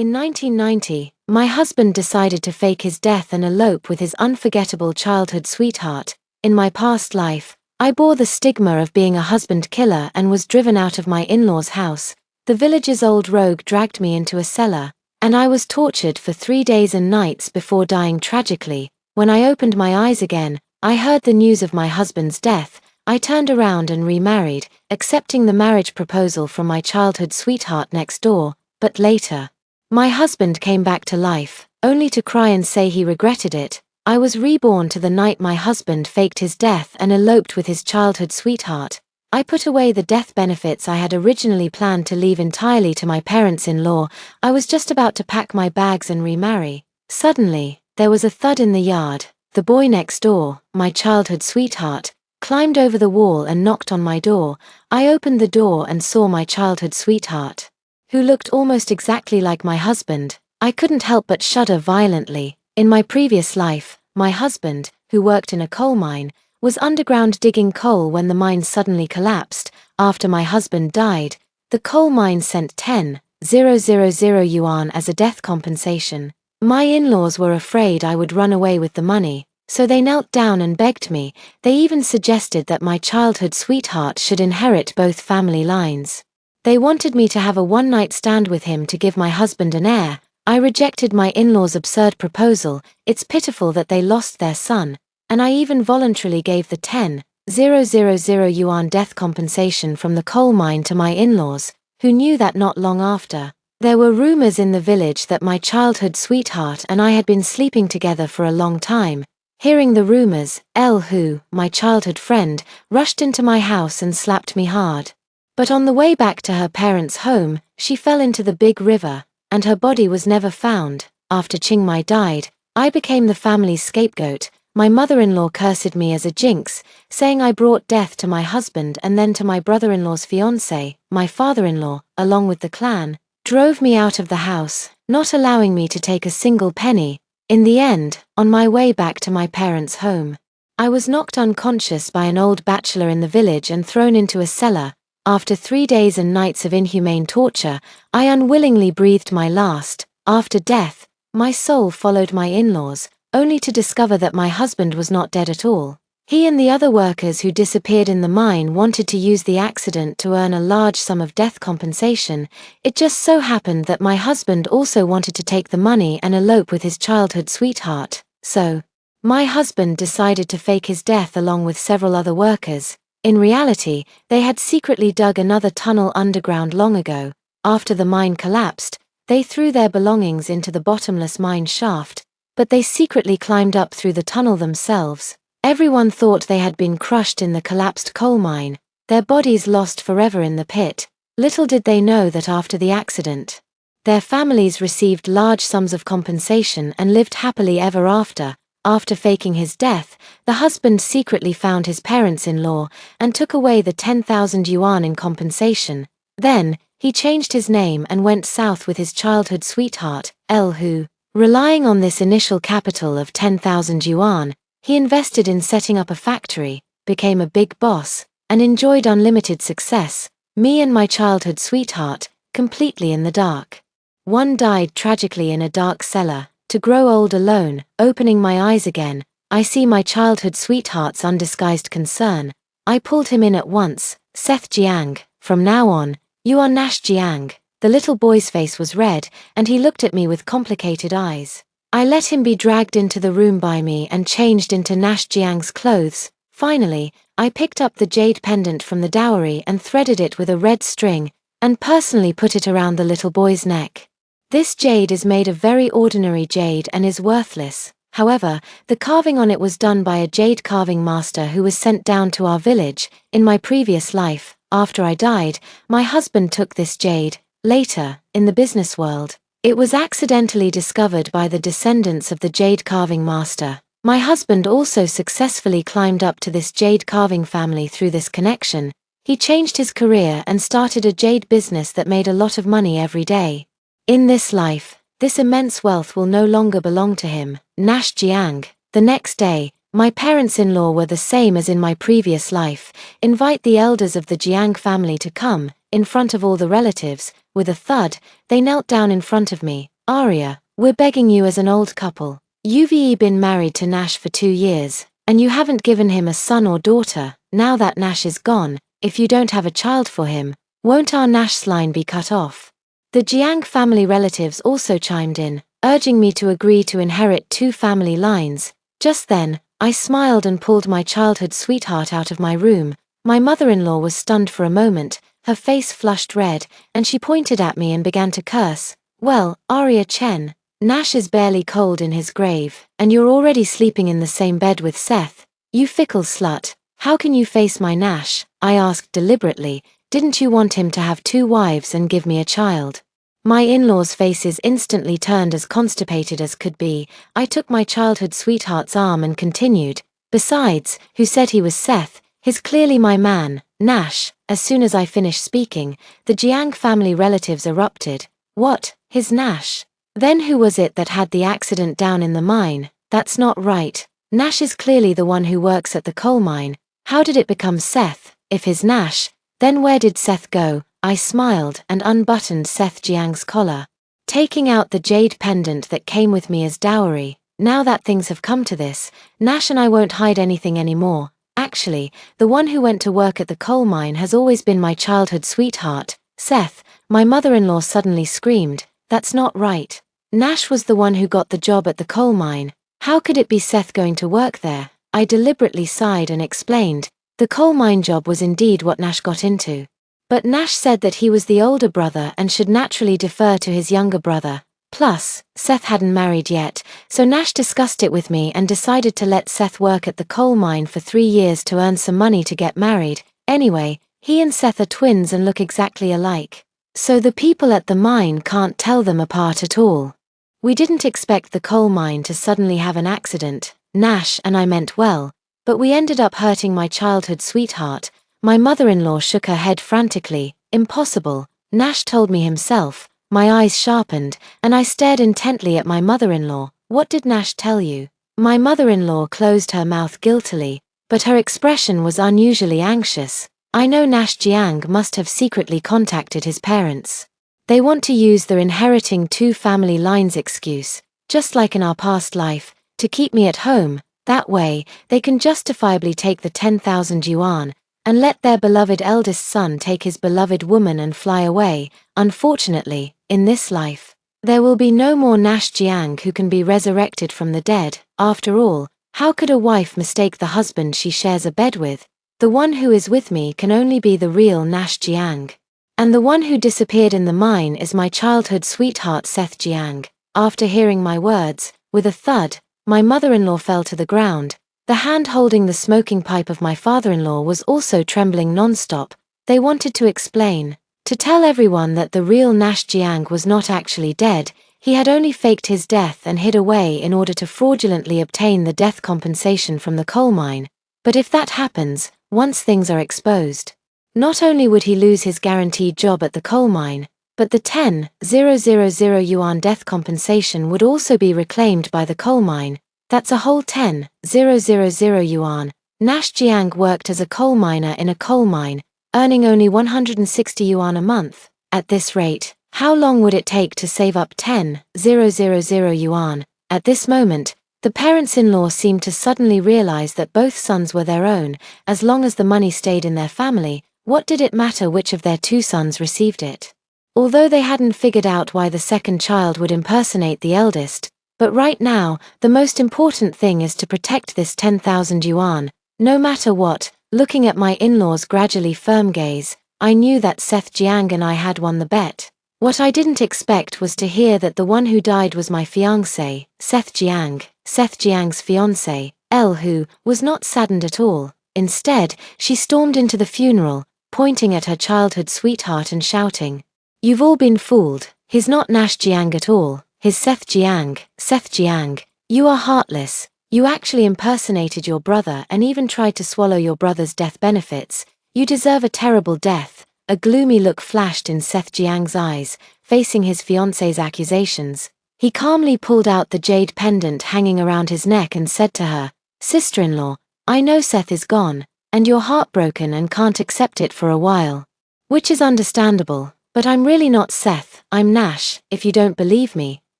In 1990, my husband decided to fake his death and elope with his unforgettable childhood sweetheart. In my past life, I bore the stigma of being a husband killer and was driven out of my in-laws' house. The village's old rogue dragged me into a cellar, and I was tortured for 3 days and nights before dying tragically. When I opened my eyes again, I heard the news of my husband's death. I turned around and remarried, accepting the marriage proposal from my childhood sweetheart next door. But later, my husband came back to life, only to cry and say he regretted it. I was reborn to the night my husband faked his death and eloped with his childhood sweetheart. I put away the death benefits I had originally planned to leave entirely to my parents-in-law. I was just about to pack my bags and remarry. Suddenly, there was a thud in the yard. The boy next door, my childhood sweetheart, climbed over the wall and knocked on my door. I opened the door and saw my childhood sweetheart, who looked almost exactly like my husband. I couldn't help but shudder violently. In my previous life, my husband, who worked in a coal mine, was underground digging coal when the mine suddenly collapsed. After my husband died, the coal mine sent 10,000 yuan as a death compensation. My in-laws were afraid I would run away with the money, so they knelt down and begged me. They even suggested that my childhood sweetheart should inherit both family lines. They wanted me to have a one-night stand with him to give my husband an heir. I rejected my in-laws' absurd proposal. It's pitiful that they lost their son, and I even voluntarily gave the 10,000 yuan death compensation from the coal mine to my in-laws, who knew that not long after. There were rumors in the village that my childhood sweetheart and I had been sleeping together for a long time. Hearing the rumors, Hu, my childhood friend, rushed into my house and slapped me hard. But on the way back to her parents' home, she fell into the big river, and her body was never found. After Qingmai died, I became the family's scapegoat. My mother-in-law cursed me as a jinx, saying I brought death to my husband and then to my brother-in-law's fiancé. My father-in-law, along with the clan, drove me out of the house, not allowing me to take a single penny. In the end, on my way back to my parents' home, I was knocked unconscious by an old bachelor in the village and thrown into a cellar. After 3 days and nights of inhumane torture, I unwillingly breathed my last. After death, my soul followed my in-laws, only to discover that my husband was not dead at all. He and the other workers who disappeared in the mine wanted to use the accident to earn a large sum of death compensation. It just so happened that my husband also wanted to take the money and elope with his childhood sweetheart. So, my husband decided to fake his death along with several other workers. In reality, they had secretly dug another tunnel underground long ago. After the mine collapsed, they threw their belongings into the bottomless mine shaft, but they secretly climbed up through the tunnel themselves. Everyone thought they had been crushed in the collapsed coal mine, their bodies lost forever in the pit. Little did they know that after the accident, their families received large sums of compensation and lived happily ever after. After faking his death, the husband secretly found his parents-in-law and took away the 10,000 yuan in compensation. Then, he changed his name and went south with his childhood sweetheart, Hu. Relying on this initial capital of 10,000 yuan, he invested in setting up a factory, became a big boss, and enjoyed unlimited success. Me and my childhood sweetheart, completely in the dark. One died tragically in a dark cellar. To grow old alone. Opening my eyes again, I see my childhood sweetheart's undisguised concern. I pulled him in at once. Seth Jiang, from now on, you are Nash Jiang. The little boy's face was red, and he looked at me with complicated eyes. I let him be dragged into the room by me and changed into Nash Jiang's clothes. Finally, I picked up the jade pendant from the dowry and threaded it with a red string, and personally put it around the little boy's neck. This jade is made of very ordinary jade and is worthless. However, the carving on it was done by a jade carving master who was sent down to our village. In my previous life, after I died, my husband took this jade. Later, in the business world, it was accidentally discovered by the descendants of the jade carving master. My husband also successfully climbed up to this jade carving family through this connection. He changed his career and started a jade business that made a lot of money every day. In this life, this immense wealth will no longer belong to him. Nash Jiang. The next day, my parents-in-law were the same as in my previous life. Invite the elders of the Jiang family to come. in front of all the relatives. With a thud, they knelt down in front of me. "Arya, we're begging you as an old couple. You've been married to Nash for 2 years, and you haven't given him a son or daughter. Now that Nash is gone, if you don't have a child for him, won't our Nash's line be cut off?" The Jiang family relatives also chimed in, urging me to agree to inherit 2 family lines. Just then, I smiled and pulled my childhood sweetheart out of my room. My mother-in-law was stunned for a moment, her face flushed red, and she pointed at me and began to curse. "Well, Arya Chen, Nash is barely cold in his grave, and you're already sleeping in the same bed with Seth. You fickle slut, how can you face my Nash?" I asked deliberately. "Didn't you want him to have 2 wives and give me a child?" My in-laws' faces instantly turned as constipated as could be. I took my childhood sweetheart's arm and continued. "Besides, who said he was Seth? He's clearly my man, Nash." As soon as I finished speaking, the Jiang family relatives erupted. "What, his Nash? Then who was it that had the accident down in the mine?" "That's not right. Nash is clearly the one who works at the coal mine. How did it become Seth, if his Nash? Then where did Seth go?" I smiled and unbuttoned Seth Jiang's collar, taking out the jade pendant that came with me as dowry. "Now that things have come to this, Nash and I won't hide anything anymore. Actually, the one who went to work at the coal mine has always been my childhood sweetheart, Seth." My mother-in-law suddenly screamed. "That's not right. Nash was the one who got the job at the coal mine. How could it be Seth going to work there?" I deliberately sighed and explained. The coal mine job was indeed what Nash got into. But Nash said that he was the older brother and should naturally defer to his younger brother. Plus, Seth hadn't married yet, so Nash discussed it with me and decided to let Seth work at the coal mine for 3 years to earn some money to get married. Anyway, he and Seth are twins and look exactly alike. So the people at the mine can't tell them apart at all. We didn't expect the coal mine to suddenly have an accident. Nash and I meant well, but we ended up hurting my childhood sweetheart. My mother-in-law shook her head frantically. "Impossible. Nash told me himself." My eyes sharpened, and I stared intently at my mother-in-law. "What did Nash tell you?" My mother-in-law closed her mouth guiltily, but her expression was unusually anxious. "I know Nash Jiang must have secretly contacted his parents. They want to use their inheriting 2 family lines excuse, just like in our past life, to keep me at home. That way, they can justifiably take the 10,000 yuan, and let their beloved eldest son take his beloved woman and fly away. Unfortunately, in this life, there will be no more Nash Jiang who can be resurrected from the dead. After all, how could a wife mistake the husband she shares a bed with? The one who is with me can only be the real Nash Jiang. And the one who disappeared in the mine is my childhood sweetheart Seth Jiang." After hearing my words, with a thud, my mother-in-law fell to the ground. The hand holding the smoking pipe of my father-in-law was also trembling non-stop. They wanted to explain, to tell everyone that the real Nash Jiang was not actually dead. He had only faked his death and hid away in order to fraudulently obtain the death compensation from the coal mine. But if that happens, once things are exposed, not only would he lose his guaranteed job at the coal mine, but the 10,000 yuan death compensation would also be reclaimed by the coal mine. That's a whole 10,000 yuan. Nash Jiang worked as a coal miner in a coal mine, earning only 160 yuan a month. At this rate, how long would it take to save up 10,000 yuan? At this moment, the parents-in-law seemed to suddenly realize that both sons were their own. As long as the money stayed in their family, what did it matter which of their 2 sons received it? Although they hadn't figured out why the second child would impersonate the eldest, but right now, the most important thing is to protect this 10,000 yuan, no matter what. Looking at my in-laws' gradually firm gaze, I knew that Seth Jiang and I had won the bet. What I didn't expect was to hear that the one who died was my fiancé, Seth Jiang. Seth Jiang's fiancé, who was not saddened at all. Instead, she stormed into the funeral, pointing at her childhood sweetheart and shouting, "You've all been fooled. He's not Nash Jiang at all. He's Seth Jiang. Seth Jiang, you are heartless. You actually impersonated your brother and even tried to swallow your brother's death benefits. You deserve a terrible death." A gloomy look flashed in Seth Jiang's eyes, facing his fiancé's accusations. He calmly pulled out the jade pendant hanging around his neck and said to her, "Sister-in-law, I know Seth is gone, and you're heartbroken and can't accept it for a while. Which is understandable, but I'm really not Seth, I'm Nash. If you don't believe me,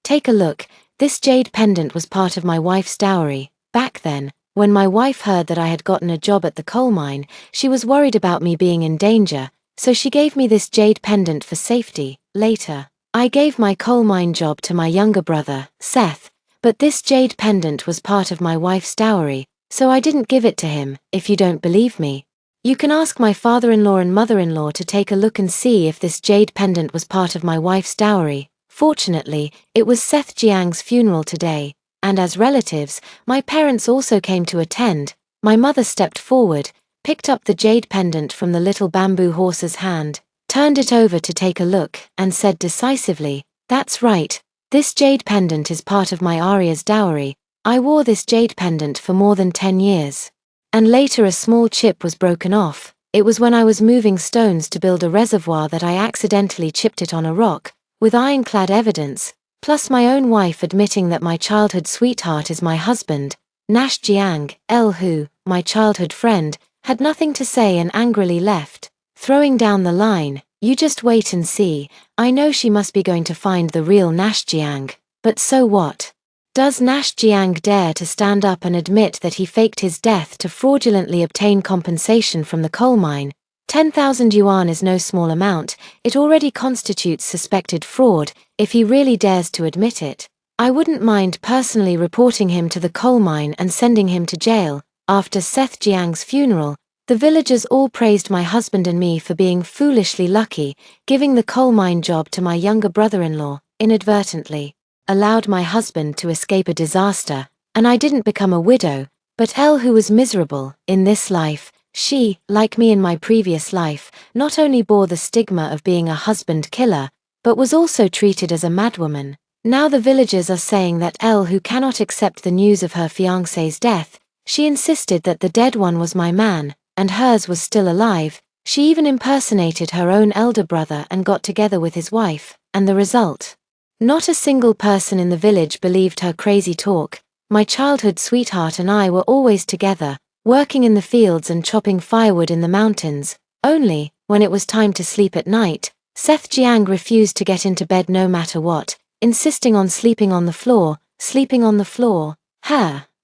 take a look. This jade pendant was part of my wife's dowry. Back then, when my wife heard that I had gotten a job at the coal mine, she was worried about me being in danger, so she gave me this jade pendant for safety. Later, I gave my coal mine job to my younger brother, Seth, but this jade pendant was part of my wife's dowry, so I didn't give it to him. If you don't believe me, you can ask my father-in-law and mother-in-law to take a look and see if this jade pendant was part of my wife's dowry. Fortunately, it was Seth Jiang's funeral today, and as relatives, my parents also came to attend. My mother stepped forward, picked up the jade pendant from the little bamboo horse's hand, turned it over to take a look, and said decisively, "That's right. This jade pendant is part of my Arya's dowry. I wore this jade pendant for more than 10 years. And later a small chip was broken off. It was when I was moving stones to build a reservoir that I accidentally chipped it on a rock, with ironclad evidence, plus my own wife admitting that my childhood sweetheart is my husband, Nash Jiang, who, my childhood friend, had nothing to say and angrily left, throwing down the line, 'You just wait and see, I know she must be going to find the real Nash Jiang, but so what? Does Nash Jiang dare to stand up and admit that he faked his death to fraudulently obtain compensation from the coal mine? 10,000 yuan is no small amount, it already constitutes suspected fraud. If he really dares to admit it, I wouldn't mind personally reporting him to the coal mine and sending him to jail." After Seth Jiang's funeral, the villagers all praised my husband and me for being foolishly lucky, giving the coal mine job to my younger brother-in-law, inadvertently allowed my husband to escape a disaster, and I didn't become a widow, but who was miserable. In this life, she, like me in my previous life, not only bore the stigma of being a husband killer, but was also treated as a madwoman. Now the villagers are saying that who cannot accept the news of her fiancé's death. She insisted that the dead one was my man, and hers was still alive. She even impersonated her own elder brother and got together with his wife, and the result? Not a single person in the village believed her crazy talk. My childhood sweetheart and I were always together, working in the fields and chopping firewood in the mountains. Only, when it was time to sleep at night, Seth Jiang refused to get into bed no matter what, insisting on sleeping on the floor.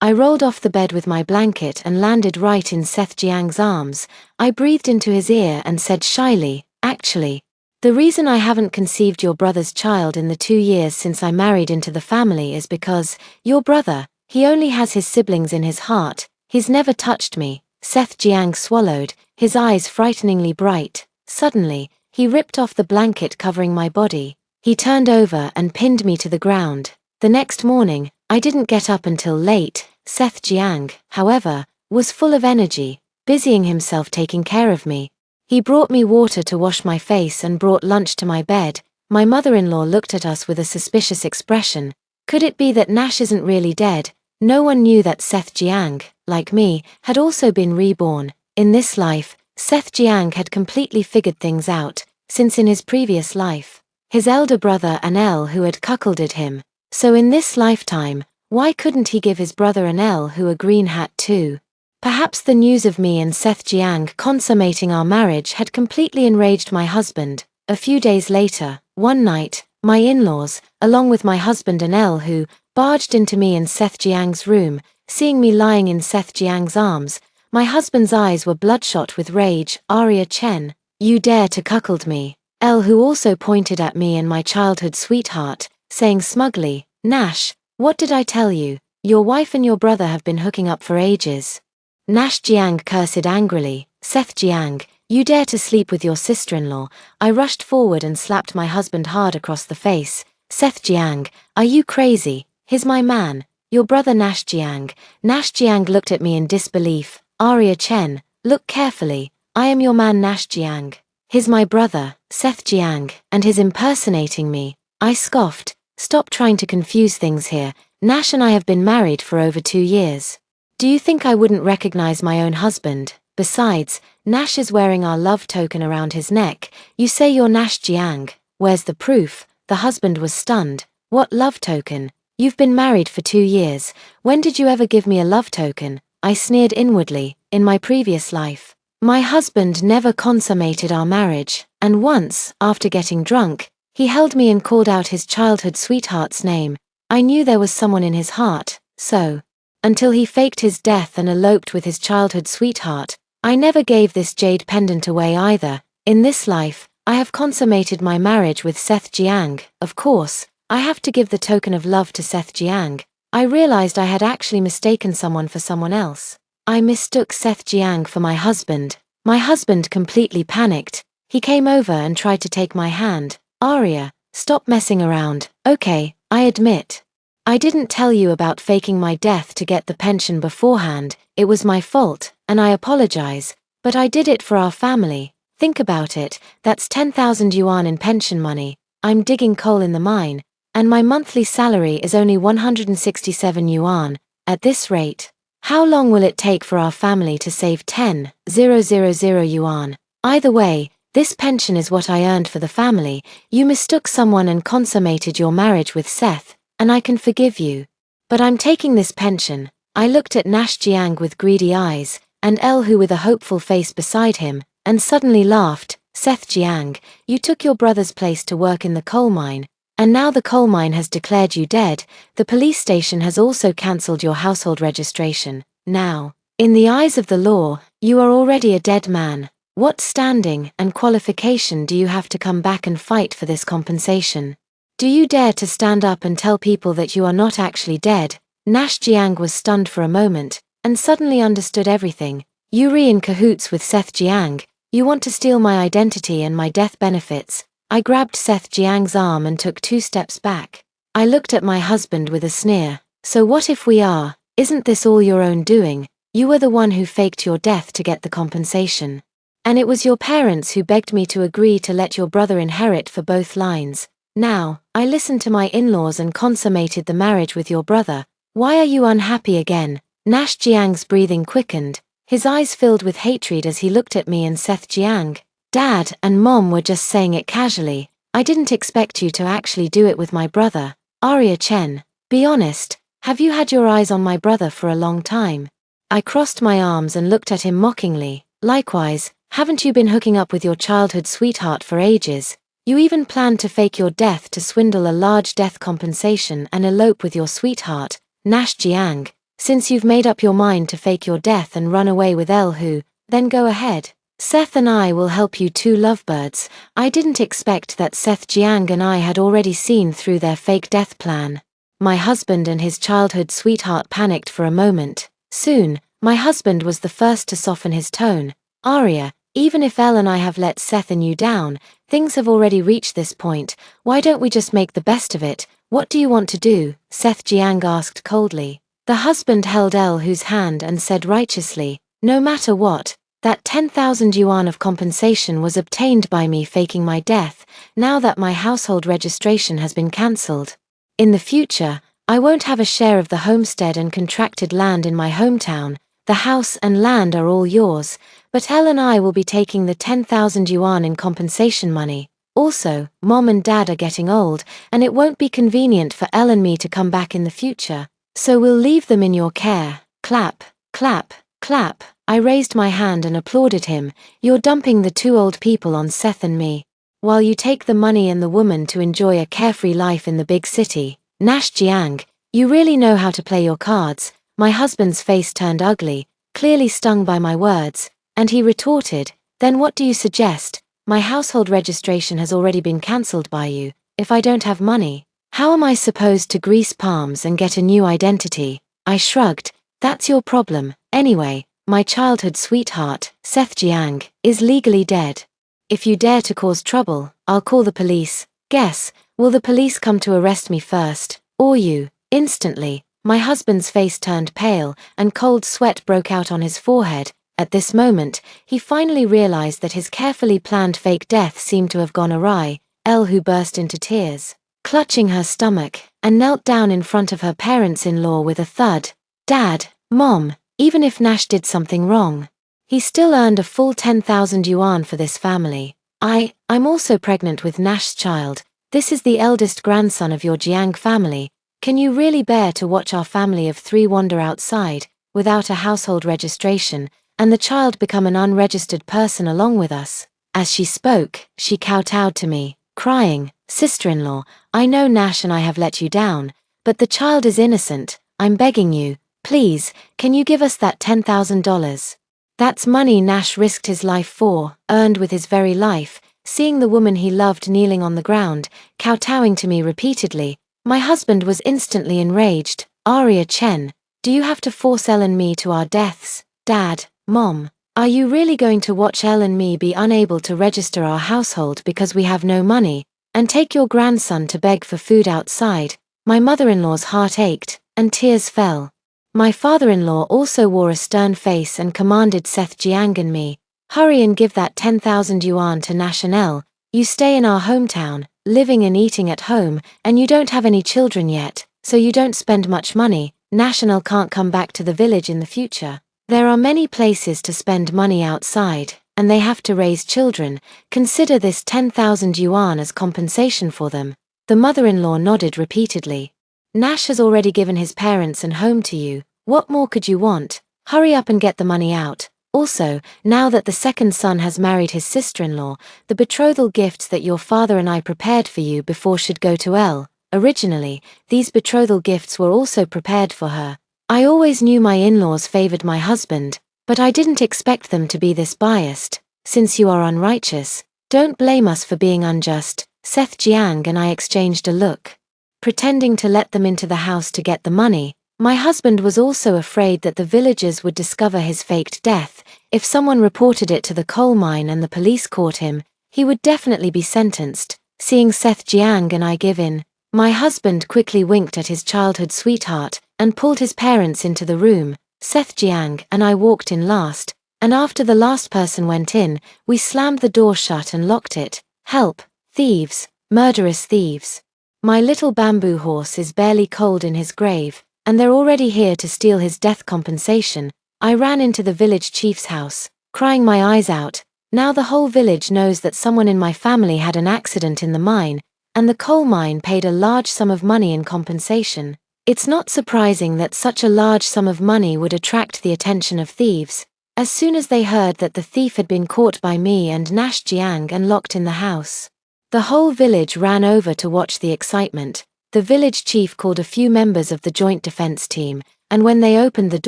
I rolled off the bed with my blanket and landed right in Seth Jiang's arms. I breathed into his ear and said shyly, "Actually, the reason I haven't conceived your brother's child in the 2 years since I married into the family is because, your brother, he only has his siblings in his heart, he's never touched me." Seth Jiang swallowed, his eyes frighteningly bright. Suddenly, he ripped off the blanket covering my body. He turned over and pinned me to the ground. The next morning, I didn't get up until late. Seth Jiang, however, was full of energy, busying himself taking care of me. He brought me water to wash my face and brought lunch to my bed. My mother-in-law looked at us with a suspicious expression. Could it be that Nash isn't really dead? No one knew that Seth Jiang, like me, had also been reborn. In this life, Seth Jiang had completely figured things out, since in his previous life, his elder brother Anel who had cuckolded him. So in this lifetime, why couldn't he give his brother Anel who a green hat too? Perhaps the news of me and Seth Jiang consummating our marriage had completely enraged my husband. A few days later, one night, my in-laws, along with my husband Anel who, barged into me and Seth Jiang's room. Seeing me lying in Seth Jiang's arms, my husband's eyes were bloodshot with rage. "Arya Chen, you dare to cuckold me." Who also pointed at me and my childhood sweetheart, saying smugly, "Nash, what did I tell you? Your wife and your brother have been hooking up for ages." Nash Jiang cursed angrily, "Seth Jiang, you dare to sleep with your sister-in-law." I rushed forward and slapped my husband hard across the face. "Seth Jiang, are you crazy? He's my man, your brother Nash Jiang." Nash Jiang looked at me in disbelief. "Arya Chen, look carefully, I am your man Nash Jiang. He's my brother, Seth Jiang, and he's impersonating me." I scoffed. "Stop trying to confuse things here. Nash and I have been married for over 2 years. Do you think I wouldn't recognize my own husband? Besides, Nash is wearing our love token around his neck. You say you're Nash Jiang. Where's the proof?" The husband was stunned. "What love token? You've been married for 2 years. When did you ever give me a love token?" I sneered inwardly. "In my previous life, my husband never consummated our marriage, And once, after getting drunk, he held me and called out his childhood sweetheart's name. I knew there was someone in his heart, so, until he faked his death and eloped with his childhood sweetheart, I never gave this jade pendant away either. In this life, I have consummated my marriage with Seth Jiang. Of course, I have to give the token of love to Seth Jiang. I realized I had actually mistaken someone for someone else. I mistook Seth Jiang for my husband. My husband completely panicked. He came over and tried to take my hand. Arya, stop messing around. Okay, I admit. I didn't tell you about faking my death to get the pension beforehand. It was my fault, and I apologize, but I did it for our family. Think about it, that's 10,000 yuan in pension money. I'm digging coal in the mine, and my monthly salary is only 167 yuan. At this rate, how long will it take for our family to save 10,000 yuan? Either way, this pension is what I earned for the family. You mistook someone and consummated your marriage with Seth, and I can forgive you. But I'm taking this pension. I looked at Nash Jiang with greedy eyes, and Elhu with a hopeful face beside him, and suddenly laughed. Seth Jiang, you took your brother's place to work in the coal mine, and now the coal mine has declared you dead. The police station has also cancelled your household registration. Now, in the eyes of the law, you are already a dead man. What standing and qualification do you have to come back and fight for this compensation? Do you dare to stand up and tell people that you are not actually dead? Nash Jiang was stunned for a moment, and suddenly understood everything. You're in cahoots with Seth Jiang. You want to steal my identity and my death benefits. I grabbed Seth Jiang's arm and took 2 steps back. I looked at my husband with a sneer. So what if we are? Isn't this all your own doing? You were the one who faked your death to get the compensation. And it was your parents who begged me to agree to let your brother inherit for both lines. Now, I listened to my in-laws and consummated the marriage with your brother. Why are you unhappy again? Nash Jiang's breathing quickened. His eyes filled with hatred as he looked at me and Seth Jiang. Dad and Mom were just saying it casually. I didn't expect you to actually do it with my brother. Arya Chen, be honest, have you had your eyes on my brother for a long time? I crossed my arms and looked at him mockingly. Likewise, haven't you been hooking up with your childhood sweetheart for ages? You even planned to fake your death to swindle a large death compensation and elope with your sweetheart, Nash Jiang. Since you've made up your mind to fake your death and run away with Elhu, then go ahead. Seth and I will help you 2 lovebirds. I didn't expect that Seth Jiang and I had already seen through their fake death plan. My husband and his childhood sweetheart panicked for a moment. Soon, my husband was the first to soften his tone. Arya, even if Elle and I have let Seth and you down, things have already reached this point. Why don't we just make the best of it? What do you want to do? Seth Jiang asked coldly. The husband held Elhu's hand and said righteously, no matter what, that 10,000 yuan of compensation was obtained by me faking my death, now that my household registration has been cancelled. In the future, I won't have a share of the homestead and contracted land in my hometown. The house and land are all yours, but Elle and I will be taking the 10,000 yuan in compensation money. Also, Mom and Dad are getting old, and it won't be convenient for Elle and me to come back in the future, so we'll leave them in your care. Clap, clap, clap. I raised my hand and applauded him. You're dumping the 2 old people on Seth and me, while you take the money and the woman to enjoy a carefree life in the big city. Nash Jiang, you really know how to play your cards. My husband's face turned ugly, clearly stung by my words, and he retorted, then what do you suggest? My household registration has already been cancelled by you. If I don't have money, how am I supposed to grease palms and get a new identity? I shrugged. That's your problem. Anyway, my childhood sweetheart, Seth Jiang, is legally dead. If you dare to cause trouble, I'll call the police. Guess, will the police come to arrest me first, or you? Instantly, my husband's face turned pale, and cold sweat broke out on his forehead. At this moment, he finally realized that his carefully planned fake death seemed to have gone awry. Elhu burst into tears, clutching her stomach, and knelt down in front of her parents-in-law with a thud. Dad, Mom, even if Nash did something wrong, he still earned a full 10,000 yuan for this family. I'm also pregnant with Nash's child. This is the eldest grandson of your Jiang family. Can you really bear to watch our family of 3 wander outside, without a household registration, and the child become an unregistered person along with us? As she spoke, she kowtowed to me, crying, "Sister-in-law, I know Nash and I have let you down, but the child is innocent. I'm begging you, please, can you give us that $10,000? That's money Nash risked his life for, earned with his very life." Seeing the woman he loved kneeling on the ground, kowtowing to me repeatedly, my husband was instantly enraged. "Aria Chen, do you have to force Elle and me to our deaths? Dad, Mom, are you really going to watch Elle and me be unable to register our household because we have no money, and take your grandson to beg for food outside?" My mother-in-law's heart ached, and tears fell. My father-in-law also wore a stern face and commanded Seth Jiang and me, "Hurry and give that 10,000 yuan to Nash and Elle. You stay in our hometown, living and eating at home, and you don't have any children yet, so you don't spend much money. Nash and Elle can't come back to the village in the future. There are many places to spend money outside, and they have to raise children. Consider this 10,000 yuan as compensation for them." The mother-in-law nodded repeatedly. "Nash has already given his parents and home to you. What more could you want? Hurry up and get the money out. Also, now that the second son has married his sister-in-law, the betrothal gifts that your father and I prepared for you before should go to Elle. Originally, these betrothal gifts were also prepared for her. I always knew my in-laws favored my husband, but I didn't expect them to be this biased. Since you are unrighteous, don't blame us for being unjust." Seth Jiang and I exchanged a look. Pretending to let them into the house to get the money, my husband was also afraid that the villagers would discover his faked death. If someone reported it to the coal mine and the police caught him, he would definitely be sentenced. Seeing Seth Jiang and I give in, my husband quickly winked at his childhood sweetheart and pulled his parents into the room. Seth Jiang and I walked in last, and after the last person went in, we slammed the door shut and locked it. "Help, thieves, murderous thieves. My little bamboo horse is barely cold in his grave, and they're already here to steal his death compensation." I ran into the village chief's house, crying my eyes out. Now the whole village knows that someone in my family had an accident in the mine, and the coal mine paid a large sum of money in compensation. It's not surprising that such a large sum of money would attract the attention of thieves. As soon as they heard that the thief had been caught by me and Nash Jiang and locked in the house, the whole village ran over to watch the excitement. The village chief called a few members of the joint defense team, and when they opened the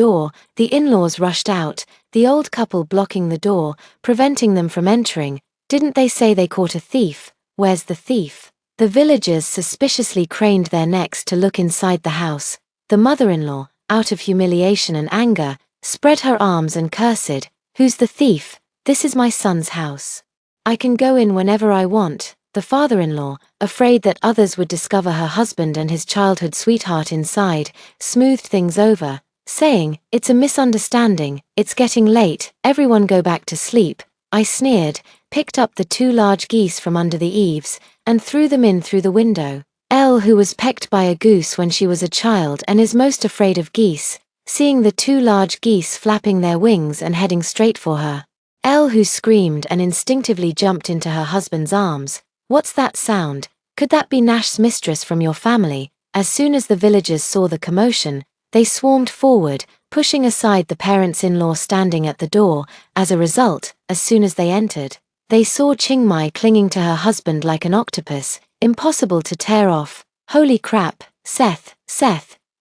door, the in-laws rushed out, the old couple blocking the door, preventing them from entering. "Didn't they say they caught a thief? Where's the thief?" The villagers suspiciously craned their necks to look inside the house. The mother-in-law, out of humiliation and anger, spread her arms and cursed, "Who's the thief? This is my son's house. I can go in whenever I want." The father-in-law, afraid that others would discover her husband and his childhood sweetheart inside, smoothed things over, saying, "It's a misunderstanding, it's getting late, everyone go back to sleep." I sneered, picked up the 2 large geese from under the eaves, and threw them in through the window. Elle, who was pecked by a goose when she was a child and is most afraid of geese, seeing the 2 large geese flapping their wings and heading straight for her. Elle, who screamed and instinctively jumped into her husband's arms. "What's that sound? Could that be Nash's mistress from your family?" As soon as the villagers saw the commotion, they swarmed forward, pushing aside the parents-in-law standing at the door. As a result, as soon as they entered, they saw Qingmai clinging to her husband like an octopus, impossible to tear off. "Holy crap, Seth,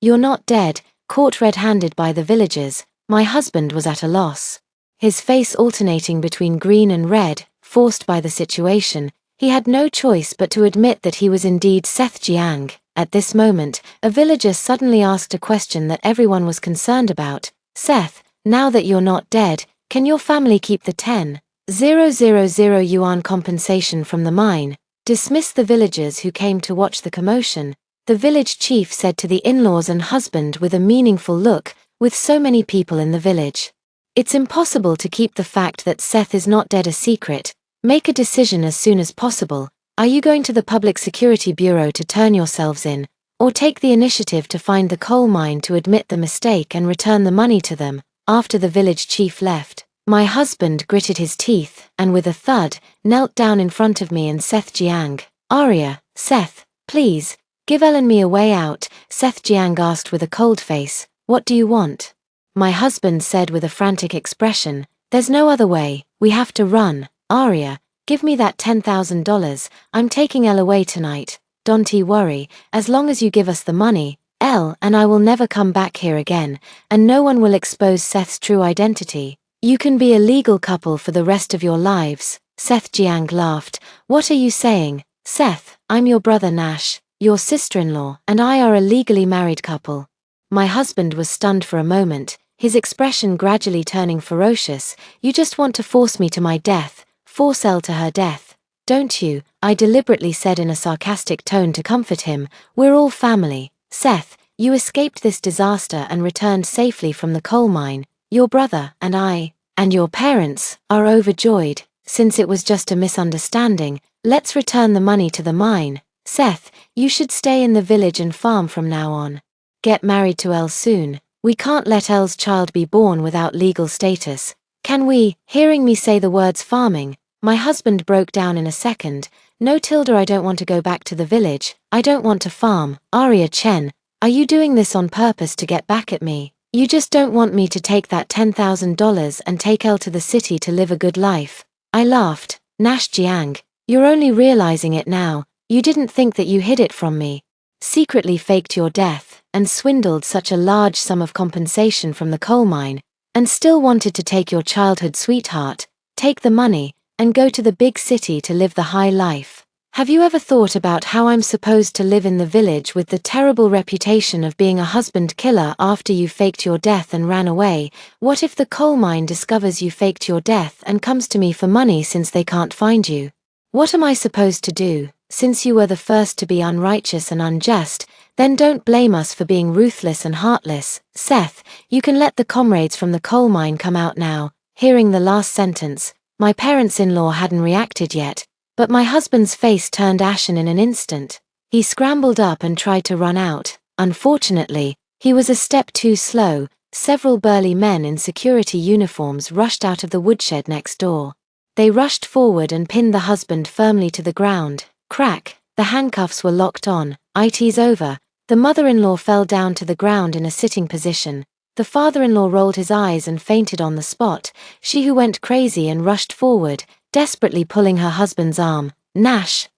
you're not dead." Caught red-handed by the villagers, my husband was at a loss. His face alternating between green and red, forced by the situation. He had no choice but to admit that he was indeed Seth Jiang. At this moment, a villager suddenly asked a question that everyone was concerned about. "Seth, now that you're not dead, can your family keep the 10,000 yuan compensation from the mine?" Dismiss the villagers who came to watch the commotion. The village chief said to the in-laws and husband with a meaningful look, "With so many people in the village, it's impossible to keep the fact that Seth is not dead a secret. Make a decision as soon as possible. Are you going to the Public Security Bureau to turn yourselves in, or take the initiative to find the coal mine to admit the mistake and return the money to them?" After the village chief left, my husband gritted his teeth and with a thud, knelt down in front of me and Seth Jiang. "Aria, Seth, please, give Elle and me a way out." Seth Jiang asked with a cold face, "What do you want?" My husband said with a frantic expression, "There's no other way, we have to run." "Aria, Give me that $10,000, I'm taking Elle away tonight. Don't worry, as long as you give us the money, Elle and I will never come back here again, and no one will expose Seth's true identity. You can be a legal couple for the rest of your lives. Seth Jiang laughed. What are you saying? Seth, I'm your brother Nash, your sister-in-law, and I are a legally married couple. My husband was stunned for a moment, his expression gradually turning ferocious. You just want to force me to my death, force Elle to her death, don't you? I deliberately said in a sarcastic tone to comfort him. We're all family. Seth, you escaped this disaster and returned safely from the coal mine. Your brother and I, and your parents, are overjoyed. Since it was just a misunderstanding, let's return the money to the mine. Seth, you should stay in the village and farm from now on. Get married to Elle soon. We can't let Elle's child be born without legal status. Can we? Hearing me say the words farming, my husband broke down in a second. No Tilda, I don't want to go back to the village. I don't want to farm. Arya Chen, are you doing this on purpose to get back at me? You just don't want me to take that $10,000 and take Elle to the city to live a good life. I laughed. Nash Jiang, you're only realizing it now. You didn't think that you hid it from me. Secretly faked your death, and swindled such a large sum of compensation from the coal mine, and still wanted to take your childhood sweetheart, take the money, and go to the big city to live the high life. Have you ever thought about how I'm supposed to live in the village with the terrible reputation of being a husband killer after you faked your death and ran away? What if the coal mine discovers you faked your death and comes to me for money since they can't find you? What am I supposed to do? Since you were the first to be unrighteous and unjust, then don't blame us for being ruthless and heartless. Seth, you can let the comrades from the coal mine come out now. Hearing the last sentence, my parents-in-law hadn't reacted yet, but my husband's face turned ashen in an instant. He scrambled up and tried to run out. Unfortunately, he was a step too slow. Several burly men in security uniforms rushed out of the woodshed next door. They rushed forward and pinned the husband firmly to the ground. Crack, the handcuffs were locked on. It's over. The mother-in-law fell down to the ground in a sitting position. The father-in-law rolled his eyes and fainted on the spot. She who went crazy and rushed forward, desperately pulling her husband's arm. Nash,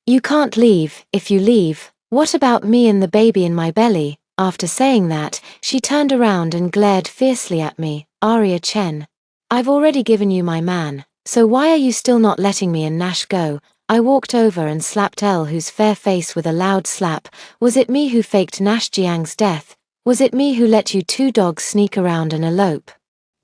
you can't leave. If you leave, what about me and the baby in my belly? After saying that, she turned around and glared fiercely at me. Arya Chen, I've already given you my man, so why are you still not letting me and Nash go? I walked over and slapped Elle, whose fair face, with a loud slap. Was it me who faked Nash Jiang's death? Was it me who let you two dogs sneak around and elope?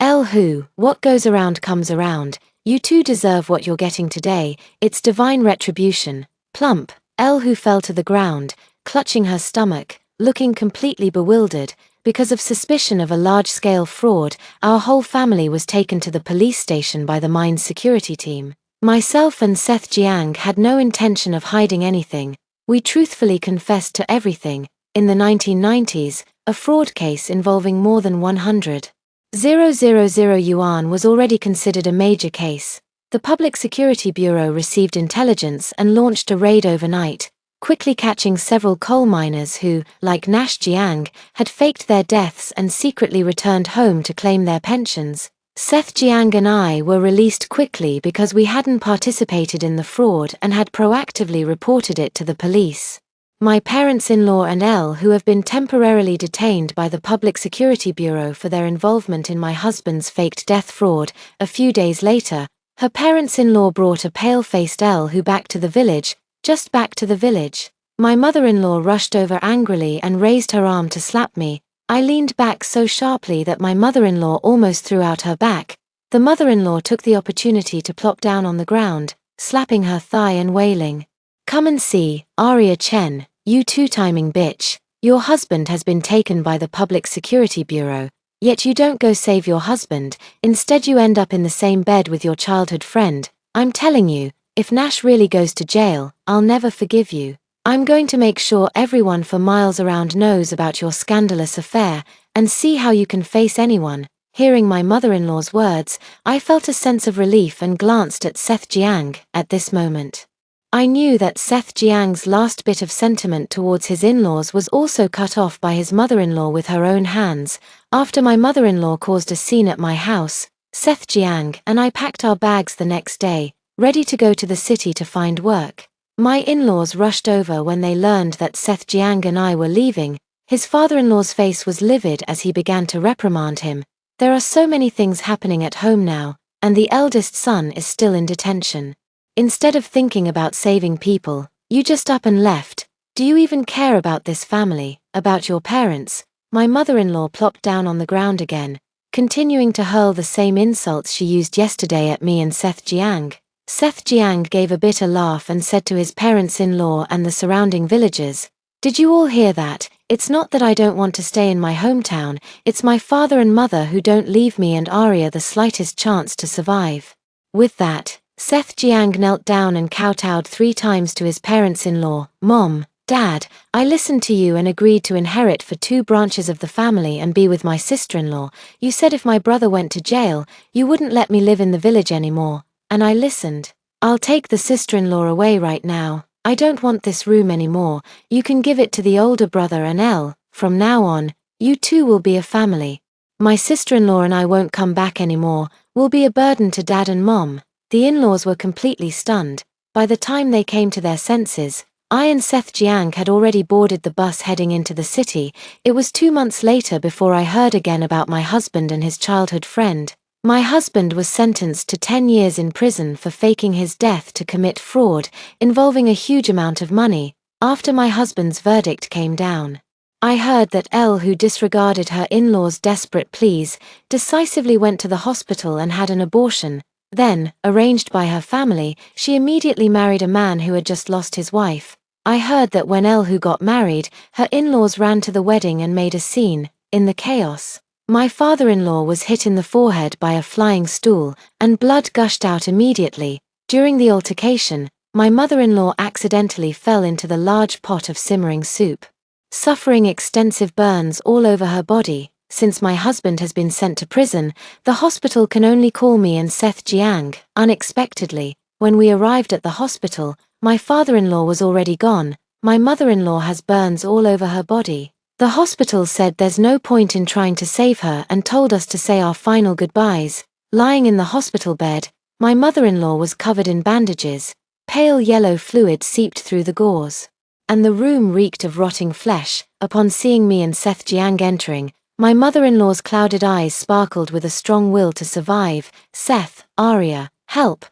Elle who, what goes around comes around. You two deserve what you're getting today. It's divine retribution. Plump. Elle who fell to the ground, clutching her stomach, looking completely bewildered. Because of suspicion of a large-scale fraud, our whole family was taken to the police station by the mine's security team. Myself and Seth Jiang had no intention of hiding anything. We truthfully confessed to everything. In the 1990s, a fraud case involving more than 100,000 yuan was already considered a major case. The Public Security Bureau received intelligence and launched a raid overnight, quickly catching several coal miners who, like Nash Jiang, had faked their deaths and secretly returned home to claim their pensions. Seth Jiang and I were released quickly because we hadn't participated in the fraud and had proactively reported it to the police. My parents-in-law and Elle, who have been temporarily detained by the Public Security Bureau for their involvement in my husband's faked death fraud. A few days later, her parents-in-law brought a pale-faced Elle who back to the village, just back to the village. My mother-in-law rushed over angrily and raised her arm to slap me. I leaned back so sharply that my mother-in-law almost threw out her back. The mother-in-law took the opportunity to plop down on the ground, slapping her thigh and wailing. Come and see, Arya Chen, you two-timing bitch. Your husband has been taken by the Public Security Bureau, yet you don't go save your husband. Instead you end up in the same bed with your childhood friend. I'm telling you, if Nash really goes to jail, I'll never forgive you. I'm going to make sure everyone for miles around knows about your scandalous affair, and see how you can face anyone. Hearing my mother-in-law's words, I felt a sense of relief and glanced at Seth Jiang. At this moment, I knew that Seth Jiang's last bit of sentiment towards his in-laws was also cut off by his mother-in-law with her own hands. After my mother-in-law caused a scene at my house, Seth Jiang and I packed our bags the next day. ready to go to the city to find work. My in-laws rushed over when they learned that Seth Jiang and I were leaving. His father-in-law's face was livid as he began to reprimand him. There are so many things happening at home now, and the eldest son is still in detention. Instead of thinking about saving people, you just up and left. Do you even care about this family, about your parents? My mother-in-law plopped down on the ground again, continuing to hurl the same insults she used yesterday at me and Seth Jiang. Seth Jiang gave a bitter laugh and said to his parents-in-law and the surrounding villagers, "Did you all hear that? It's not that I don't want to stay in my hometown, it's my father and mother who don't leave me and Arya the slightest chance to survive." With that, Seth Jiang knelt down and kowtowed 3 times to his parents-in-law. "Mom, Dad, I listened to you and agreed to inherit for 2 branches of the family and be with my sister-in-law. You said if my brother went to jail, you wouldn't let me live in the village anymore, and I listened. I'll take the sister-in-law away right now. I don't want this room anymore. You can give it to the older brother and Elle. From now on, you two will be a family. My sister-in-law and I won't come back anymore. We'll be a burden to Dad and Mom." The in-laws were completely stunned. By the time they came to their senses, I and Seth Jiang had already boarded the bus heading into the city. It was 2 months later before I heard again about my husband and his childhood friend. My husband was sentenced to 10 years in prison for faking his death to commit fraud, involving a huge amount of money. After my husband's verdict came down, I heard that Elle, who disregarded her in-laws' desperate pleas, decisively went to the hospital and had an abortion. Then, arranged by her family, she immediately married a man who had just lost his wife. I heard that when Elle who got married, her in-laws ran to the wedding and made a scene. In the chaos, my father-in-law was hit in the forehead by a flying stool, and blood gushed out immediately. During the altercation, my mother-in-law accidentally fell into the large pot of simmering soup, suffering extensive burns all over her body. Since my husband has been sent to prison, the hospital can only call me and Seth Jiang. Unexpectedly, when we arrived at the hospital, my father-in-law was already gone. My mother-in-law has burns all over her body. The hospital said there's no point in trying to save her and told us to say our final goodbyes. Lying in the hospital bed, my mother-in-law was covered in bandages. Pale yellow fluid seeped through the gauze, and the room reeked of rotting flesh. Upon seeing me and Seth Jiang entering, my mother-in-law's clouded eyes sparkled with a strong will to survive. "Seth, Arya, help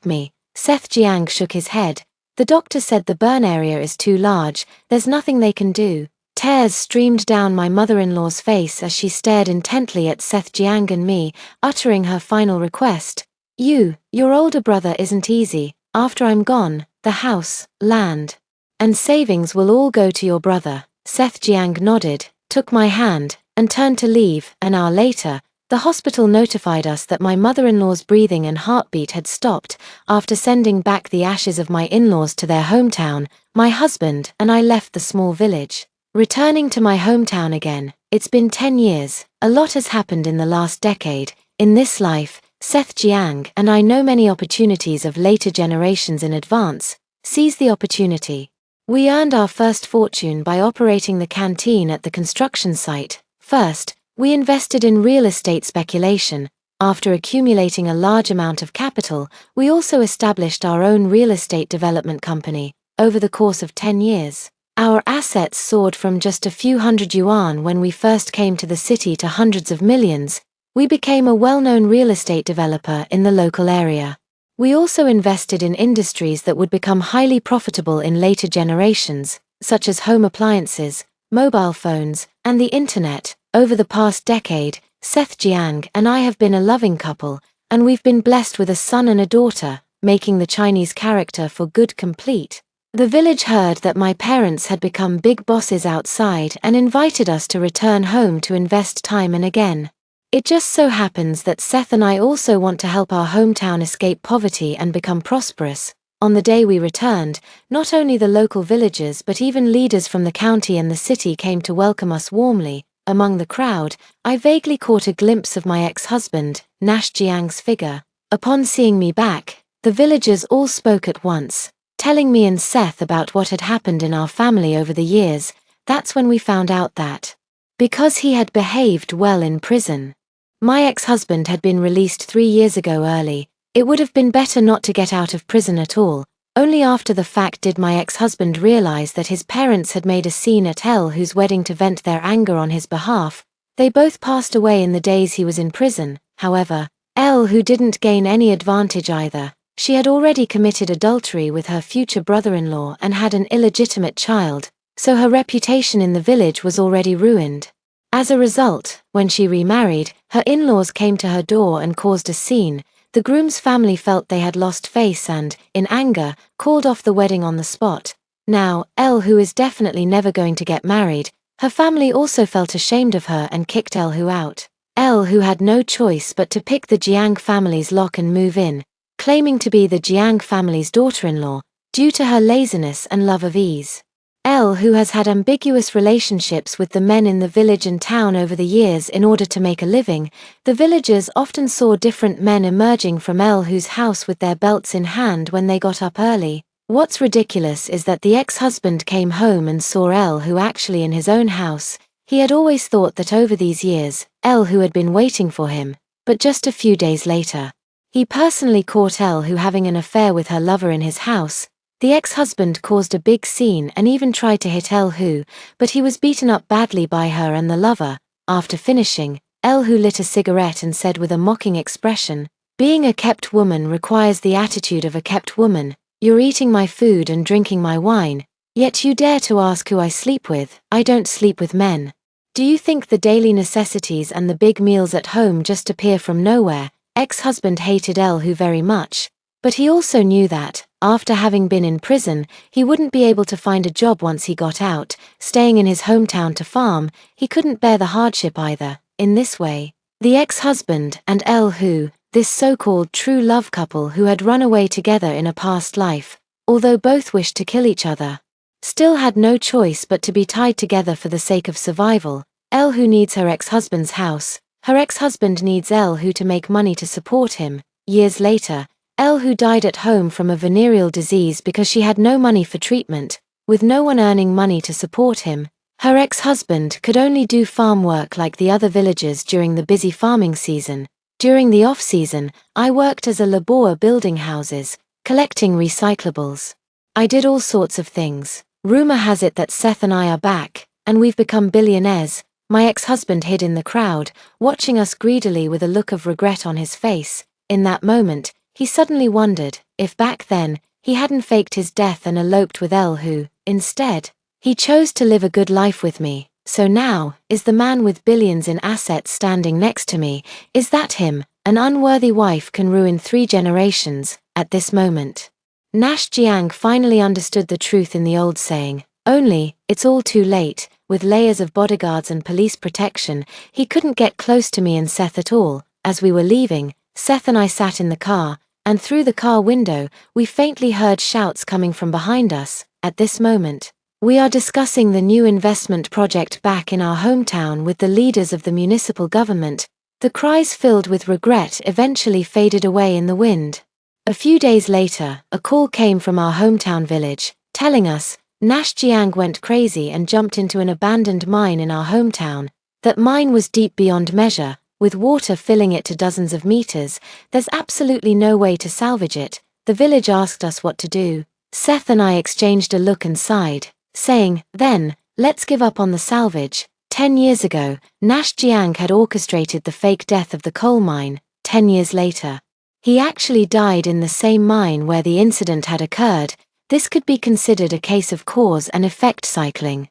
me." Seth Jiang shook his head. "The doctor said the burn area is too large, there's nothing they can do." Tears streamed down my mother-in-law's face as she stared intently at Seth Jiang and me, uttering her final request. Your older brother isn't easy. After I'm gone, the house, land, and savings will all go to your brother." Seth Jiang nodded, took my hand, and turned to leave. An hour later, the hospital notified us that my mother-in-law's breathing and heartbeat had stopped. After sending back the ashes of my in-laws to their hometown, my husband and I left the small village, returning to my hometown again. It's been 10 years. A lot has happened in the last decade. In this life, Seth Jiang and I know many opportunities of later generations in advance. Seize the opportunity. We earned our first fortune by operating the canteen at the construction site. First, we invested in real estate speculation. After accumulating a large amount of capital, we also established our own real estate development company. Over the course of 10 years, our assets soared from just a few hundred yuan when we first came to the city to hundreds of millions. We became a well-known real estate developer in the local area. We also invested in industries that would become highly profitable in later generations, such as home appliances, mobile phones, and the internet. Over the past decade, Seth Jiang and I have been a loving couple, and we've been blessed with a son and a daughter, making the Chinese character for good complete. The village heard that my parents had become big bosses outside and invited us to return home to invest time and again. It just so happens that Seth and I also want to help our hometown escape poverty and become prosperous. On the day we returned, not only the local villagers but even leaders from the county and the city came to welcome us warmly. Among the crowd, I vaguely caught a glimpse of my ex-husband, Nash Jiang's figure. Upon seeing me back, the villagers all spoke at once, telling me and Seth about what had happened in our family over the years. That's when we found out that, because he had behaved well in prison, my ex-husband had been released 3 years ago early. It would have been better not to get out of prison at all. Only after the fact did my ex-husband realize that his parents had made a scene at Who's wedding to vent their anger on his behalf. They both passed away in the days he was in prison. However, Who didn't gain any advantage either. She had already committed adultery with her future brother-in-law and had an illegitimate child, so her reputation in the village was already ruined. As a result, when she remarried, her in-laws came to her door and caused a scene. The groom's family felt they had lost face and, in anger, called off the wedding on the spot. Now, Who is definitely never going to get married. Her family also felt ashamed of her and kicked Who out. Who had no choice but to pick the Jiang family's lock and move in, claiming to be the Jiang family's daughter-in-law, due to her laziness and love of ease. Who has had ambiguous relationships with the men in the village and town over the years in order to make a living. The villagers often saw different men emerging from Who's house with their belts in hand when they got up early. What's ridiculous is that the ex-husband came home and saw Who actually in his own house. He had always thought that over these years, Who had been waiting for him, but just a few days later, he personally caught Who having an affair with her lover in his house. The ex-husband caused a big scene and even tried to hit Who, but he was beaten up badly by her and the lover. After finishing, Who lit a cigarette and said with a mocking expression, "Being a kept woman requires the attitude of a kept woman. You're eating my food and drinking my wine, yet you dare to ask who I sleep with. I don't sleep with men. Do you think the daily necessities and the big meals at home just appear from nowhere?" Ex-husband hated Who very much, but he also knew that, after having been in prison, he wouldn't be able to find a job once he got out. Staying in his hometown to farm, he couldn't bear the hardship either. In this way, the ex-husband and Who, this so-called true love couple who had run away together in a past life, although both wished to kill each other, still had no choice but to be tied together for the sake of survival. Who needs her ex-husband's house. Her ex-husband needs Who to make money to support him. Years later, Who died at home from a venereal disease because she had no money for treatment. With no one earning money to support him, her ex-husband could only do farm work like the other villagers during the busy farming season. During the off-season, I worked as a laborer building houses, collecting recyclables. I did all sorts of things. Rumor has it that Seth and I are back, and we've become billionaires. My ex-husband hid in the crowd, watching us greedily with a look of regret on his face. In that moment, he suddenly wondered if back then, he hadn't faked his death and eloped with Who. Instead, he chose to live a good life with me. So now, is the man with billions in assets standing next to me? Is that him? An unworthy wife can ruin 3 generations. At this moment, Nash Jiang finally understood the truth in the old saying, only, it's all too late. With layers of bodyguards and police protection, he couldn't get close to me and Seth at all. As we were leaving, Seth and I sat in the car, and through the car window, we faintly heard shouts coming from behind us. At this moment, we are discussing the new investment project back in our hometown with the leaders of the municipal government. The cries filled with regret eventually faded away in the wind. A few days later, a call came from our hometown village, telling us, Nash Jiang went crazy and jumped into an abandoned mine in our hometown. That mine was deep beyond measure, with water filling it to dozens of meters. There's absolutely no way to salvage it. The village asked us what to do. Seth and I exchanged a look and sighed, saying, then, let's give up on the salvage. 10 years ago, Nash Jiang had orchestrated the fake death of the coal mine. 10 years later, he actually died in the same mine where the incident had occurred. This could be considered a case of cause and effect cycling.